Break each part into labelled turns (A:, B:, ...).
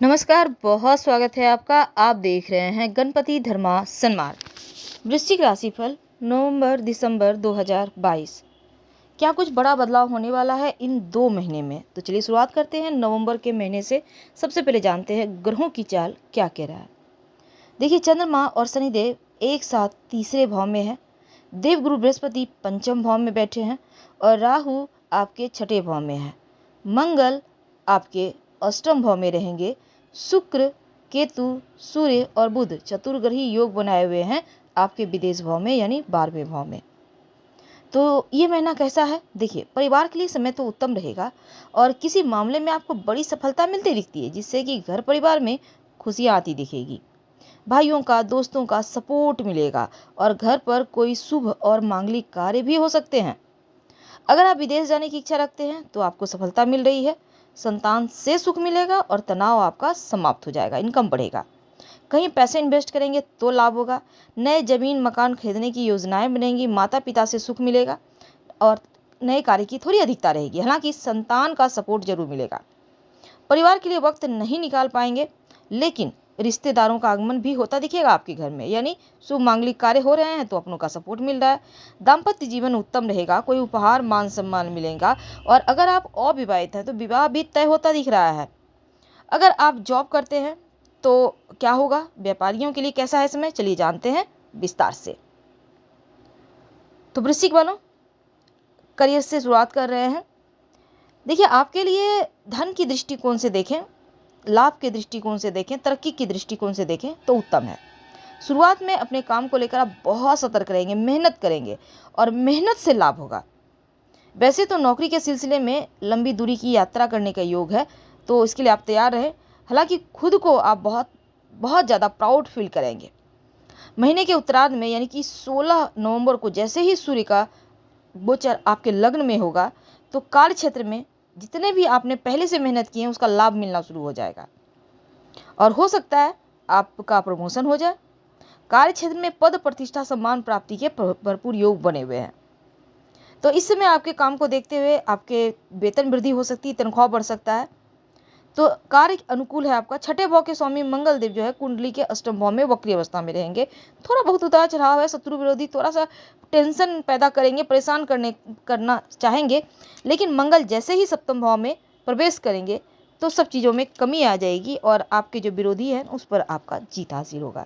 A: नमस्कार, बहुत स्वागत है आपका। आप देख रहे हैं गणपति धर्मा सन्मार्ग। वृश्चिक राशिफल नवंबर दिसंबर 2022। क्या कुछ बड़ा बदलाव होने वाला है इन 2 महीने में? तो चलिए शुरुआत करते हैं नवंबर के महीने से। सबसे पहले जानते हैं ग्रहों की चाल क्या कह रहा है। देखिए, चंद्रमा और शनिदेव एक साथ तीसरे भाव में है। देवगुरु बृहस्पति पंचम भाव में बैठे हैं और राहु आपके छठे भाव में है। मंगल आपके अष्टम भाव में रहेंगे। शुक्र, केतु, सूर्य और बुध चतुर्ग्रही योग बनाए हुए हैं आपके विदेश भाव में, यानी 12वें भाव में। तो ये महीना कैसा है? देखिए, परिवार के लिए समय तो उत्तम रहेगा और किसी मामले में आपको बड़ी सफलता मिलती दिखती है, जिससे कि घर परिवार में खुशियाँ आती दिखेगी। भाइयों का, दोस्तों का सपोर्ट मिलेगा और घर पर कोई शुभ और मांगलिक कार्य भी हो सकते हैं। अगर आप विदेश जाने की इच्छा रखते हैं तो आपको सफलता मिल रही है। संतान से सुख मिलेगा और तनाव आपका समाप्त हो जाएगा, इनकम बढ़ेगा। कहीं पैसे इन्वेस्ट करेंगे तो लाभ होगा। नए जमीन मकान खरीदने की योजनाएं बनेंगी। माता पिता से सुख मिलेगा और नए कार्य की थोड़ी अधिकता रहेगी। हालांकि संतान का सपोर्ट जरूर मिलेगा। परिवार के लिए वक्त नहीं निकाल पाएंगे, लेकिन रिश्तेदारों का आगमन भी होता दिखेगा आपके घर में, यानी शुभ मांगलिक कार्य हो रहे हैं तो अपनों का सपोर्ट मिल रहा है। दाम्पत्य जीवन उत्तम रहेगा। कोई उपहार मान सम्मान मिलेगा और अगर आप अविवाहित हैं तो विवाह भी तय होता दिख रहा है। अगर आप जॉब करते हैं तो क्या होगा? व्यापारियों के लिए कैसा है समय? चलिए जानते हैं विस्तार से। तो वृश्चिक वालों, करियर से शुरुआत कर रहे हैं। देखिए, आपके लिए धन की दृष्टिकोण से देखें, लाभ के दृष्टिकोण से देखें, तरक्की के दृष्टिकोण से देखें तो उत्तम है। शुरुआत में अपने काम को लेकर आप बहुत सतर्क रहेंगे, मेहनत करेंगे और मेहनत से लाभ होगा। वैसे तो नौकरी के सिलसिले में लंबी दूरी की यात्रा करने का योग है, तो इसके लिए आप तैयार रहें। हालांकि खुद को आप बहुत बहुत ज़्यादा प्राउड फील करेंगे। महीने के उत्तरार्ध में, यानी कि 16 नवंबर को जैसे ही सूर्य का गोचर आपके लग्न में होगा, तो कार्य क्षेत्र में जितने भी आपने पहले से मेहनत की है उसका लाभ मिलना शुरू हो जाएगा और हो सकता है आपका प्रमोशन हो जाए। कार्य क्षेत्र में पद प्रतिष्ठा सम्मान प्राप्ति के भरपूर योग बने हुए हैं। तो इस समय आपके काम को देखते हुए आपके वेतन वृद्धि हो सकती है, तनख्वाह बढ़ सकता है। तो कार्य अनुकूल है आपका। छठे भाव के स्वामी मंगल देव जो है कुंडली के अष्टम भाव में वक्री अवस्था में रहेंगे। थोड़ा बहुत उतार चढ़ाव है, शत्रु विरोधी थोड़ा सा टेंशन पैदा करेंगे, परेशान करना चाहेंगे, लेकिन मंगल जैसे ही सप्तम भाव में प्रवेश करेंगे तो सब चीज़ों में कमी आ जाएगी और आपके जो विरोधी हैं उस पर आपका जीत हासिल होगा।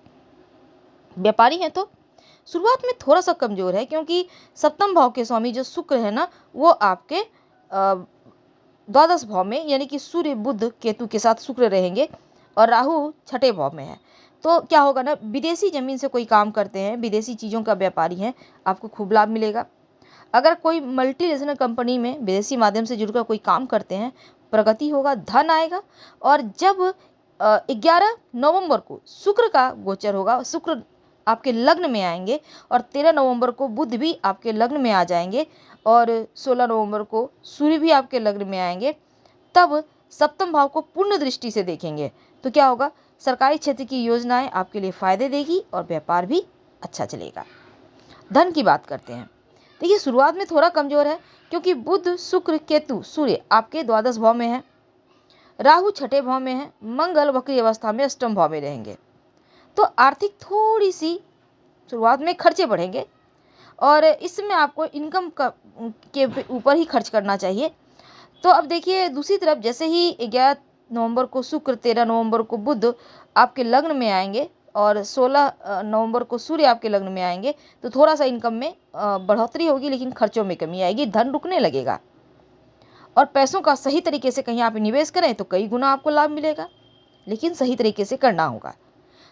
A: व्यापारी हैं तो शुरुआत में थोड़ा सा कमजोर है, क्योंकि सप्तम भाव के स्वामी जो शुक्र है ना, वो आपके द्वादश भाव में, यानी कि सूर्य बुध केतु के साथ शुक्र रहेंगे और राहु छठे भाव में है। तो क्या होगा ना, विदेशी जमीन से कोई काम करते हैं, विदेशी चीज़ों का व्यापारी हैं, आपको खूब लाभ मिलेगा। अगर कोई मल्टीनेशनल कंपनी में विदेशी माध्यम से जुड़कर कोई काम करते हैं, प्रगति होगा, धन आएगा। और जब 11 नवंबर को शुक्र का गोचर होगा, शुक्र आपके लग्न में आएंगे और 13 नवंबर को बुध भी आपके लग्न में आ जाएंगे और 16 नवंबर को सूर्य भी आपके लग्न में आएंगे। तब सप्तम भाव को पूर्ण दृष्टि से देखेंगे तो क्या होगा? सरकारी क्षेत्र की योजनाएं आपके लिए फायदे देगी और व्यापार भी अच्छा चलेगा। धन की बात करते हैं। देखिए, शुरुआत में थोड़ा कमजोर है, क्योंकि बुध शुक्र केतु सूर्य आपके द्वादश भाव में है, राहु छठे भाव में है, मंगल वक्री अवस्था में अष्टम भाव में रहेंगे। तो आर्थिक थोड़ी सी शुरुआत में खर्चे बढ़ेंगे और इसमें आपको इनकम के ऊपर ही खर्च करना चाहिए। तो अब देखिए, दूसरी तरफ जैसे ही 11 नवंबर को शुक्र, 13 नवंबर को बुध आपके लग्न में आएंगे और 16 नवंबर को सूर्य आपके लग्न में आएंगे, तो थोड़ा सा इनकम में बढ़ोतरी होगी, लेकिन खर्चों में कमी आएगी, धन रुकने लगेगा। और पैसों का सही तरीके से कहीं आप निवेश करें तो कई गुना आपको लाभ मिलेगा, लेकिन सही तरीके से करना होगा।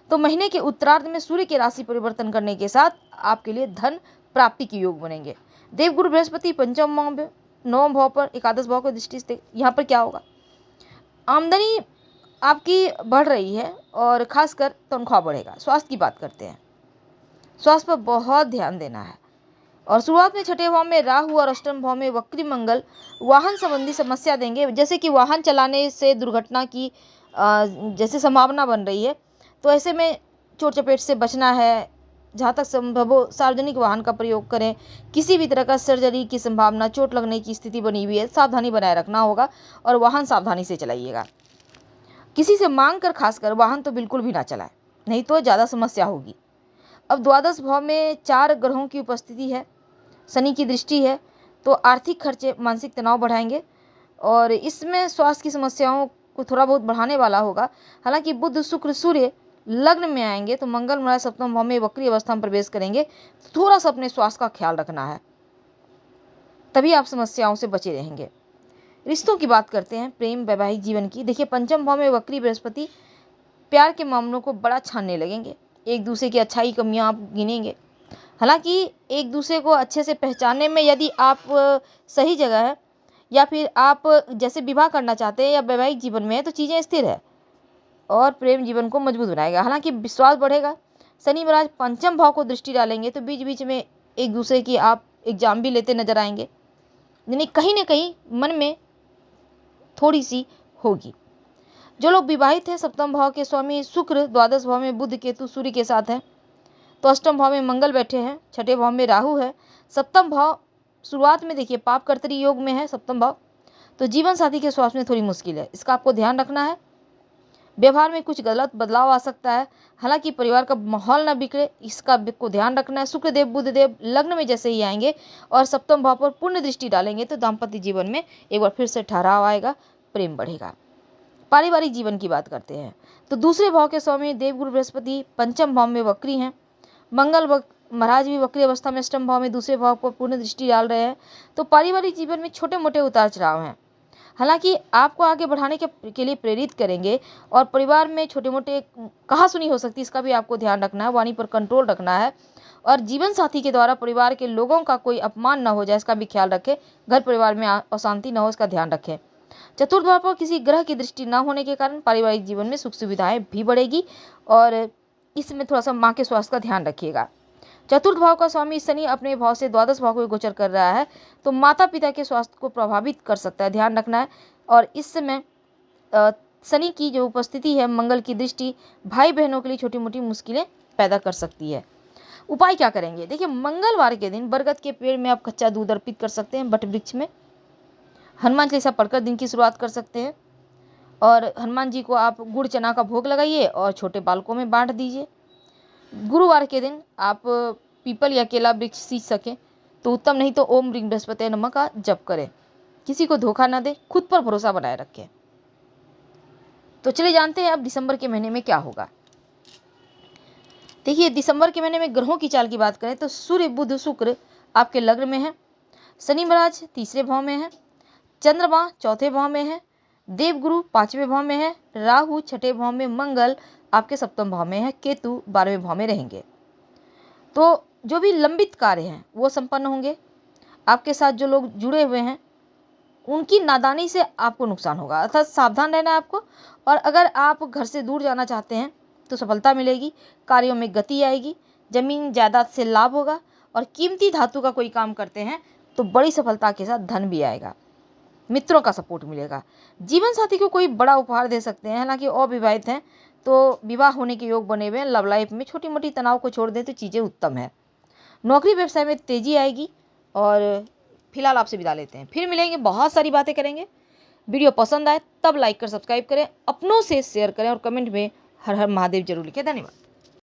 A: तो महीने के उत्तरार्ध में सूर्य की राशि परिवर्तन करने के साथ आपके लिए धन प्राप्ति के योग बनेंगे। देवगुरु बृहस्पति पंचम भाव, नवम भाव पर एकादश भाव की दृष्टि से यहाँ पर क्या होगा? आमदनी आपकी बढ़ रही है और खासकर तनख्वाह बढ़ेगा। स्वास्थ्य की बात करते हैं, स्वास्थ्य पर बहुत ध्यान देना है। और शुरुआत में छठे भाव में राहु और अष्टम भाव में वक्री मंगल वाहन संबंधी समस्या देंगे, जैसे कि वाहन चलाने से दुर्घटना की जैसे संभावना बन रही है। तो ऐसे में चोट चपेट से बचना है। जहाँ तक संभव हो सार्वजनिक वाहन का प्रयोग करें। किसी भी तरह का सर्जरी की संभावना, चोट लगने की स्थिति बनी हुई है, सावधानी बनाए रखना होगा और वाहन सावधानी से चलाइएगा। किसी से मांग कर खासकर वाहन तो बिल्कुल भी ना चलाएं, नहीं तो ज़्यादा समस्या होगी। अब द्वादश भाव में 4 ग्रहों की उपस्थिति है, शनि की दृष्टि है, तो आर्थिक खर्चे मानसिक तनाव बढ़ाएंगे और इसमें स्वास्थ्य की समस्याओं को थोड़ा बहुत बढ़ाने वाला होगा। हालांकि बुध शुक्र सूर्य लग्न में आएंगे तो मंगल महाराज सप्तम भाव में वक्री अवस्था में प्रवेश करेंगे, तो थोड़ा सा अपने स्वास्थ्य का ख्याल रखना है, तभी आप समस्याओं से बचे रहेंगे। रिश्तों की बात करते हैं, प्रेम वैवाहिक जीवन की। देखिए पंचम भाव में वक्री बृहस्पति प्यार के मामलों को बड़ा छानने लगेंगे, एक दूसरे की अच्छाई कमियां आप गिनेंगे। हालांकि एक दूसरे को अच्छे से पहचानने में यदि आप सही जगह है या फिर आप जैसे विवाह करना चाहते हैं या वैवाहिक जीवन में है तो चीज़ें स्थिर है और प्रेम जीवन को मजबूत बनाएगा। हालांकि विश्वास बढ़ेगा। शनि महाराज पंचम भाव को दृष्टि डालेंगे तो बीच बीच में एक दूसरे की आप एग्जाम भी लेते नजर आएंगे, यानी कहीं ना कहीं मन में थोड़ी सी होगी। जो लोग विवाहित हैं, सप्तम भाव के स्वामी शुक्र द्वादश भाव में बुध केतु सूर्य के साथ हैं, तो अष्टम भाव में मंगल बैठे हैं, छठे भाव में राहु है, सप्तम भाव शुरुआत में देखिए पाप कर्तरी योग में है सप्तम भाव, तो जीवन साथी के स्वास्थ्य में थोड़ी मुश्किल है, इसका आपको ध्यान रखना है। व्यवहार में कुछ गलत बदलाव आ सकता है, हालांकि परिवार का माहौल ना बिगड़े इसका को ध्यान रखना है। शुक्रदेव बुधदेव लग्न में जैसे ही आएंगे और सप्तम भाव पर पूर्ण दृष्टि डालेंगे तो दाम्पत्य जीवन में एक बार फिर से ठहराव आएगा, प्रेम बढ़ेगा। पारिवारिक जीवन की बात करते हैं तो दूसरे भाव के स्वामी देवगुरु बृहस्पति पंचम भाव में वक्री हैं, मंगल महाराज भी वक्री अवस्था में अष्टम भाव में दूसरे भाव पर पूर्ण दृष्टि डाल रहे हैं, तो पारिवारिक जीवन में छोटे मोटे उतार चढ़ाव हैं, हालांकि आपको आगे बढ़ाने के लिए प्रेरित करेंगे और परिवार में छोटे मोटे कहा सुनी हो सकती है, इसका भी आपको ध्यान रखना है, वाणी पर कंट्रोल रखना है और जीवन साथी के द्वारा परिवार के लोगों का कोई अपमान न हो जाए इसका भी ख्याल रखें, घर परिवार में अशांति न हो इसका ध्यान रखें। चतुर्थ भाव पर किसी ग्रह की दृष्टि न होने के कारण पारिवारिक जीवन में सुख सुविधाएं भी बढ़ेगी और इसमें थोड़ा सा माँ के स्वास्थ्य का ध्यान रखिएगा। चतुर्थ भाव का स्वामी शनि अपने भाव से द्वादश भाव को गोचर कर रहा है, तो माता पिता के स्वास्थ्य को प्रभावित कर सकता है, ध्यान रखना है। और इस समय शनि की जो उपस्थिति है, मंगल की दृष्टि भाई बहनों के लिए छोटी मोटी मुश्किलें पैदा कर सकती है। उपाय क्या करेंगे? देखिए मंगलवार के दिन बरगद के पेड़ में आप कच्चा दूध अर्पित कर सकते हैं, बट वृक्ष में हनुमान चालीसा पढ़कर दिन की शुरुआत कर सकते हैं और हनुमान जी को आप गुड़ चना का भोग लगाइए और छोटे बालकों में बांट दीजिए। गुरुवार के दिन आप पीपल या केला वृक्ष सींच सकें तो उत्तम, नहीं तो ओम ह्रीं बृहस्पति नमः का जप करें। किसी को धोखा न दें, खुद पर भरोसा बनाए रखें। तो चलिए जानते हैं अब दिसंबर के महीने में क्या होगा। देखिए दिसंबर के महीने में ग्रहों की चाल की बात करें तो सूर्य बुध शुक्र आपके लग्न में है, शनि महाराज तीसरे भाव में है, चंद्रमा चौथे भाव में है, देवगुरु पांचवें भाव में है, राहु छठे भाव में, मंगल आपके सप्तम भाव में है, केतु 12वें भाव में रहेंगे। तो जो भी लंबित कार्य हैं वो संपन्न होंगे। आपके साथ जो लोग जुड़े हुए हैं उनकी नादानी से आपको नुकसान होगा, अर्थात सावधान रहना है आपको। और अगर आप घर से दूर जाना चाहते हैं तो सफलता मिलेगी, कार्यों में गति आएगी, जमीन जायदाद से लाभ होगा और कीमती धातु का कोई काम करते हैं तो बड़ी सफलता के साथ धन भी आएगा, मित्रों का सपोर्ट मिलेगा। जीवन साथी को कोई बड़ा उपहार दे सकते हैं, हालांकि अविवाहित हैं तो विवाह होने के योग बने हुए हैं। लव लाइफ में छोटी मोटी तनाव को छोड़ दें तो चीज़ें उत्तम है। नौकरी व्यवसाय में तेजी आएगी और फिलहाल आपसे विदा लेते हैं, फिर मिलेंगे, बहुत सारी बातें करेंगे। वीडियो पसंद आए तब लाइक कर सब्सक्राइब करें, अपनों से शेयर करें और कमेंट में हर हर महादेव जरूर लिखें। धन्यवाद।